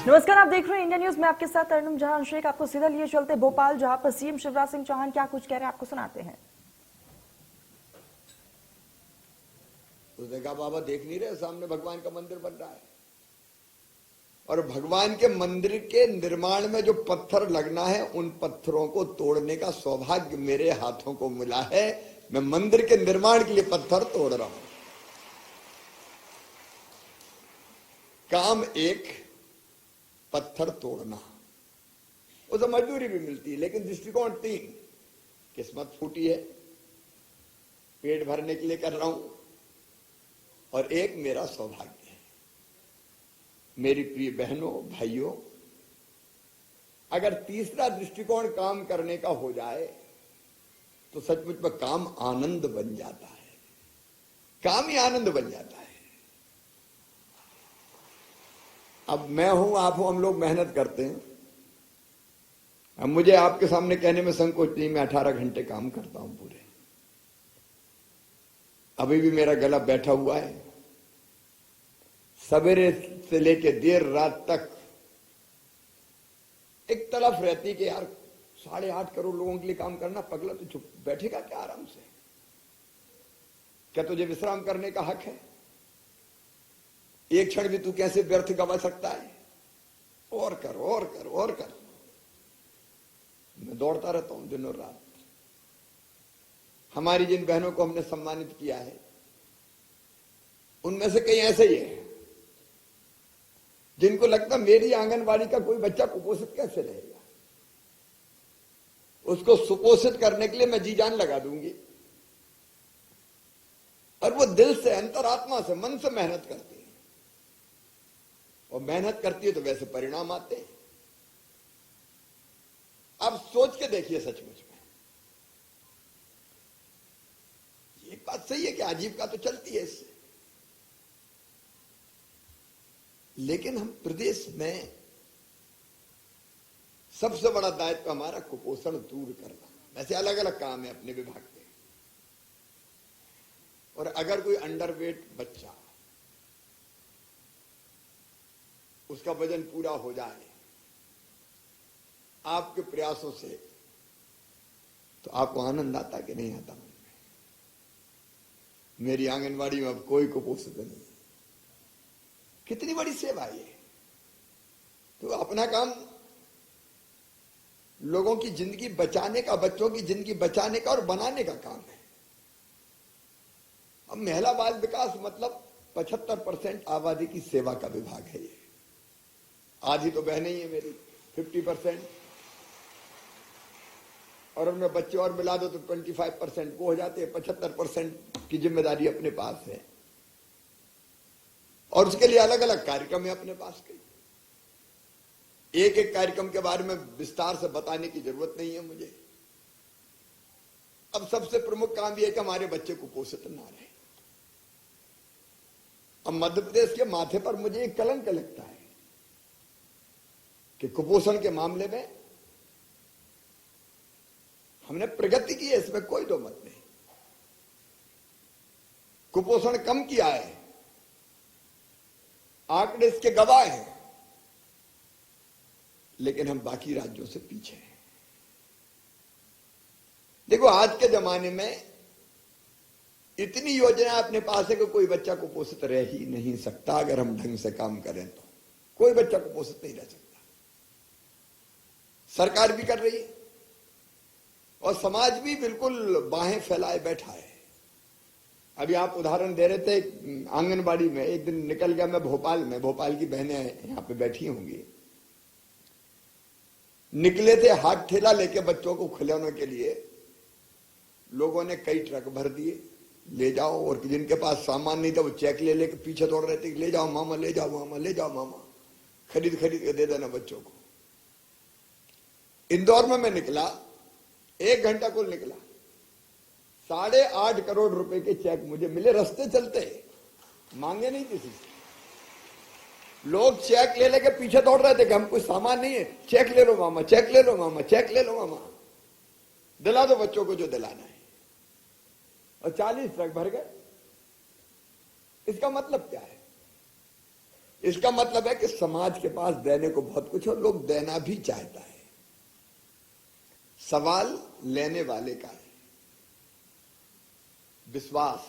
नमस्कार, आप देख रहे हैं इंडिया न्यूज में आपके साथ तरुण जहां शेख। आपको सीधा लिए चलते भोपाल, जहां पर सीएम शिवराज सिंह चौहान क्या कुछ कह रहे हैं आपको सुनाते हैं। उसने कहा बाबा देख नहीं रहे सामने भगवान का मंदिर बन रहा है और भगवान के मंदिर के निर्माण में जो पत्थर लगना है उन पत्थरों को तोड़ने का सौभाग्य मेरे हाथों को मिला है। मैं मंदिर के निर्माण के लिए पत्थर तोड़ रहा हूं। काम एक, पत्थर तोड़ना, उसे मजदूरी भी मिलती है, लेकिन दृष्टिकोण तीन। किस्मत फूटी है, पेट भरने के लिए कर रहा हूं, और एक मेरा सौभाग्य है। मेरी प्रिय बहनों भाइयों, अगर तीसरा दृष्टिकोण काम करने का हो जाए तो सचमुच में काम आनंद बन जाता है। काम ही आनंद बन जाता है। अब मैं हूं, आप हो, हम लोग मेहनत करते हैं। अब मुझे आपके सामने कहने में संकोच नहीं, मैं 18 घंटे काम करता हूं पूरे। अभी भी मेरा गला बैठा हुआ है। सवेरे से लेकर देर रात तक एक तड़फ रहती कि यार 8.5 करोड़ लोगों के लिए काम करना, पगला तो चुप बैठेगा क्या आराम से? क्या तुझे विश्राम करने का हक है? एक क्षण भी तू कैसे व्यर्थ गवा सकता है? और कर और कर और कर। मैं दौड़ता रहता हूं दिन और रात। हमारी जिन बहनों को हमने सम्मानित किया है उनमें से कई ऐसे ही है जिनको लगता मेरी आंगनबाड़ी का कोई बच्चा कुपोषित कैसे रहेगा। उसको सुपोषित करने के लिए मैं जी जान लगा दूंगी। और वो दिल से, अंतरात्मा से, मन से मेहनत करती है। और मेहनत करती है तो वैसे परिणाम आते हैं। अब सोच के देखिए, सचमुच में एक बात सही है कि आजीविका तो चलती है इससे, लेकिन हम प्रदेश में सबसे बड़ा दायित्व हमारा कुपोषण दूर करना। वैसे अलग अलग काम है अपने विभाग के, और अगर कोई अंडरवेट बच्चा, उसका वजन पूरा हो जाए आपके प्रयासों से, तो आपको आनंद आता कि नहीं आता? मेरी आंगनवाड़ी में अब कोई कुपोषित नहीं। कितनी बड़ी सेवा है ये। तो अपना काम लोगों की जिंदगी बचाने का, बच्चों की जिंदगी बचाने का और बनाने का काम है। अब महिला बाल विकास मतलब 75% आबादी की सेवा का विभाग है ये। आधी तो बहनें ही है मेरी, 50%, और उनमें बच्चे और मिला दो तो 25% वो हो जाते हैं। 75% की जिम्मेदारी अपने पास है, और उसके लिए अलग अलग कार्यक्रम है अपने पास के। एक एक कार्यक्रम के बारे में विस्तार से बताने की जरूरत नहीं है मुझे। अब सबसे प्रमुख काम यह है कि हमारे बच्चे कुपोषित ना रहे। अब मध्य प्रदेश के माथे पर मुझे एक कलंक लगता है कि कुपोषण के मामले में हमने प्रगति की है, इसमें कोई दो मत नहीं। कुपोषण कम किया है, आंकड़े इसके गवाह हैं, लेकिन हम बाकी राज्यों से पीछे हैं। देखो, आज के जमाने में इतनी योजना अपने पास है कि कोई बच्चा कुपोषित रह ही नहीं सकता। अगर हम ढंग से काम करें तो कोई बच्चा कुपोषित नहीं रह सकता। सरकार भी कर रही है और समाज भी बिल्कुल बाहें फैलाए बैठा है। अभी आप उदाहरण दे रहे थे आंगनबाड़ी में। एक दिन निकल गया मैं भोपाल में, भोपाल की बहनें यहां पे बैठी होंगी। निकले थे हाथ ठेला लेके बच्चों को खिलौने के लिए। लोगों ने कई ट्रक भर दिए, ले जाओ। और जिनके पास सामान नहीं था वो चेक ले लेके पीछे दौड़ रहे थे, ले जाओ मामा, ले जाओ मामा, ले जाओ मामा, खरीद खरीद के दे देना बच्चों को। इंदौर में मैं निकला, 1 घंटा कुल निकला, 8.5 करोड़ रुपए के चेक मुझे मिले रास्ते चलते, मांगे नहीं किसी से। लोग चेक ले लेके पीछे दौड़ रहे थे कि हम कोई सामान नहीं है, चेक ले लो मामा, चेक ले लो मामा, चेक ले लो मामा, दिला दो बच्चों को जो दिलाना है। और 40 ट्रक भर गए। इसका मतलब क्या है? इसका मतलब है कि समाज के पास देने को बहुत कुछ और लोग देना भी चाहता है। सवाल लेने वाले का है, विश्वास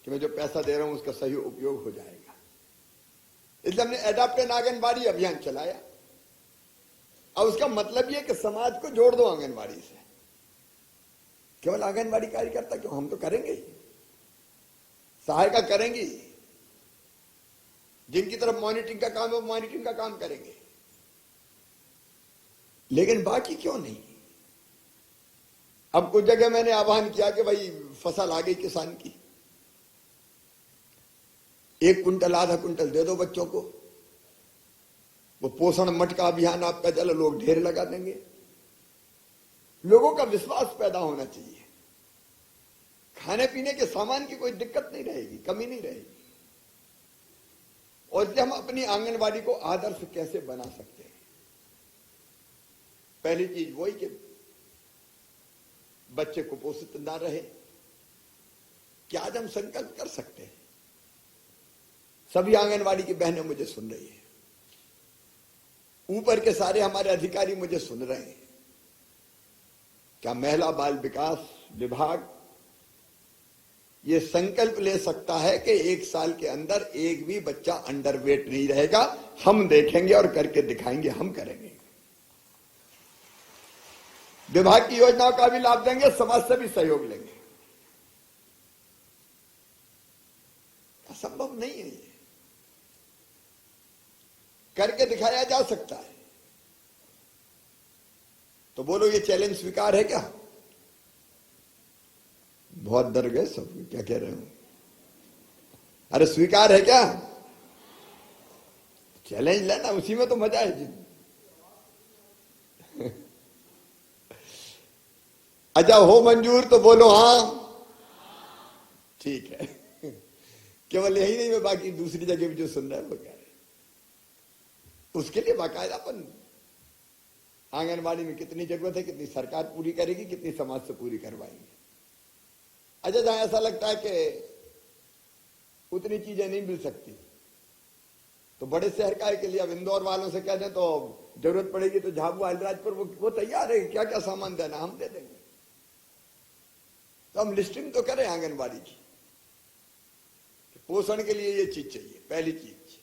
कि मैं जो पैसा दे रहा हूं उसका सही उपयोग हो जाएगा। इसलिए हमने एडॉप्ट एन आंगनबाड़ी अभियान चलाया। और उसका मतलब यह कि समाज को जोड़ दो आंगनबाड़ी से। केवल आंगनबाड़ी कार्यकर्ता क्यों, हम तो करेंगे ही, सहायता करेंगी, जिनकी तरफ मॉनिटरिंग का काम है वो मॉनिटरिंग का काम करेंगे, लेकिन बाकी क्यों नहीं। अब कुछ जगह मैंने आह्वान किया कि भाई फसल आ गई किसान की, 1 कुंटल आधा कुंटल दे दो बच्चों को, वो पोषण मटका अभियान आपका चलो, लोग ढेर लगा देंगे। लोगों का विश्वास पैदा होना चाहिए, खाने पीने के सामान की कोई दिक्कत नहीं रहेगी, कमी नहीं रहेगी। और इसलिए हम अपनी आंगनबाड़ी को आदर्श कैसे बना सकते हैं। पहली चीज वही कि बच्चे कुपोषित ना रहे। क्या आज हम संकल्प कर सकते हैं। सभी आंगनबाड़ी की बहनें मुझे सुन रही है, ऊपर के सारे हमारे अधिकारी मुझे सुन रहे हैं। क्या महिला बाल विकास विभाग ये संकल्प ले सकता है कि 1 साल के अंदर एक भी बच्चा अंडरवेट नहीं रहेगा। हम देखेंगे और करके दिखाएंगे, हम करेंगे। विभाग की योजनाओं का भी लाभ देंगे, समाज से भी सहयोग लेंगे। असंभव नहीं है, ये करके दिखाया जा सकता है। तो बोलो ये चैलेंज स्वीकार है क्या। बहुत डर गए सब, क्या कह रहे हो। अरे स्वीकार है क्या, चैलेंज लेना, उसी में तो मजा है जी। अच्छा हो मंजूर तो बोलो हाँ, ठीक है। केवल यही नहीं, मैं बाकी दूसरी जगह भी जो सुन रहा है वो कह रहे, उसके लिए बाकायदापन आंगनबाड़ी में कितनी जरूरत है, कितनी सरकार पूरी करेगी, कितनी समाज से पूरी करवाएंगे। अच्छा जहां ऐसा लगता है कि उतनी चीजें नहीं मिल सकती, तो बड़े शहर का के लिए अब इंदौर वालों से कह दें तो जरूरत पड़ेगी तो झाबुआ अलीराजपुर वो तैयार है, क्या क्या सामान देना हम दे देंगे। तो हम लिस्टिंग तो करें आंगनबाड़ी की, पोषण के लिए ये चीज चाहिए, पहली चीज।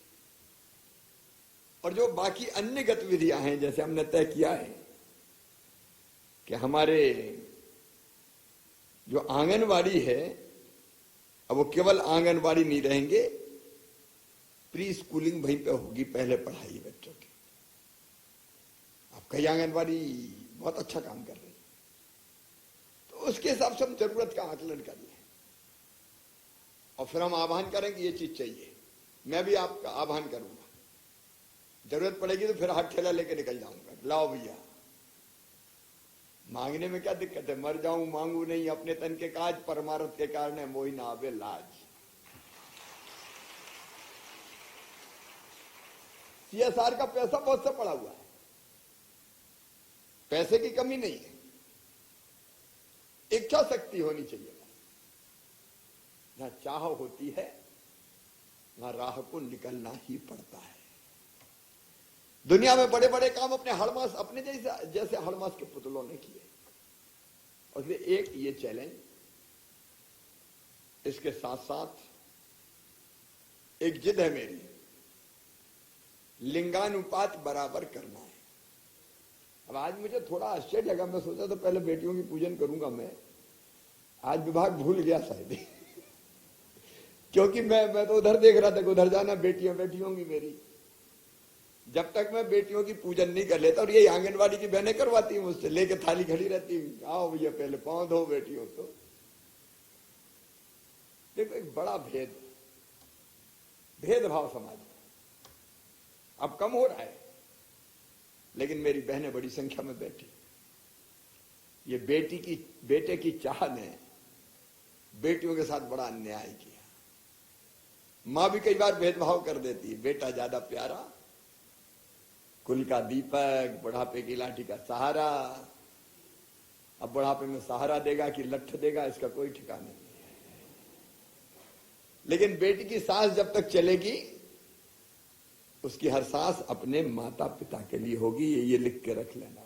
और जो बाकी अन्य गतिविधियां हैं, जैसे हमने तय किया है कि हमारे जो आंगनबाड़ी है, अब वो केवल आंगनबाड़ी नहीं रहेंगे, प्री स्कूलिंग वहीं पे होगी, पहले पढ़ाई बच्चों की। अब कई आंगनबाड़ी बहुत अच्छा काम कर रही है, तो उसके हिसाब से हम जरूरत का आकलन कर लें और फिर हम आह्वान करें कि ये चीज चाहिए। मैं भी आपका आह्वान करूंगा, जरूरत पड़ेगी तो फिर हाथ ठेला लेके निकल जाऊंगा, लाओ भैया। मांगने में क्या दिक्कत है, मर जाऊं मांगू नहीं, अपने तन के काज परमारथ के कारण मोही ना आवे लाज। सीएसआर का पैसा बहुत सा पड़ा हुआ है, पैसे की कमी नहीं है, इच्छा शक्ति होनी चाहिए। जहां चाह होती है वहां राह को निकलना ही पड़ता है। दुनिया में बड़े बड़े काम अपने हड़मास, अपने जैसे हड़मास के पुतलों ने किए। और इसलिए एक ये चैलेंज, इसके साथ साथ एक जिद है मेरी, लिंगानुपात बराबर करना है। अब आज मुझे थोड़ा आश्चर्य लगा, मैं सोचा तो पहले बेटियों की पूजन करूंगा मैं, आज विभाग भूल गया शायद। क्योंकि मैं तो उधर देख रहा था कि उधर जाना, बेटियां बैठी होंगी मेरी। जब तक मैं बेटियों की पूजन नहीं कर लेता, और ये आंगनबाड़ी की बहनें करवाती हूँ मुझसे, लेके थाली खड़ी रहती हूँ, आओ भैया पहले पांव धो बेटियों को। देखो एक बड़ा भेदभाव समाज में अब कम हो रहा है, लेकिन मेरी बहनें बड़ी संख्या में बैठी। ये बेटे की चाह ने बेटियों के साथ बड़ा अन्याय किया। मां भी कई बार भेदभाव कर देती है, बेटा ज्यादा प्यारा, कुल का दीपक, बुढ़ापे की लाठी का सहारा। अब बुढ़ापे में सहारा देगा कि लठ देगा, इसका कोई ठिकाना नहीं है। लेकिन बेटी की सांस जब तक चलेगी उसकी हर सांस अपने माता पिता के लिए होगी, ये लिख के रख लेना।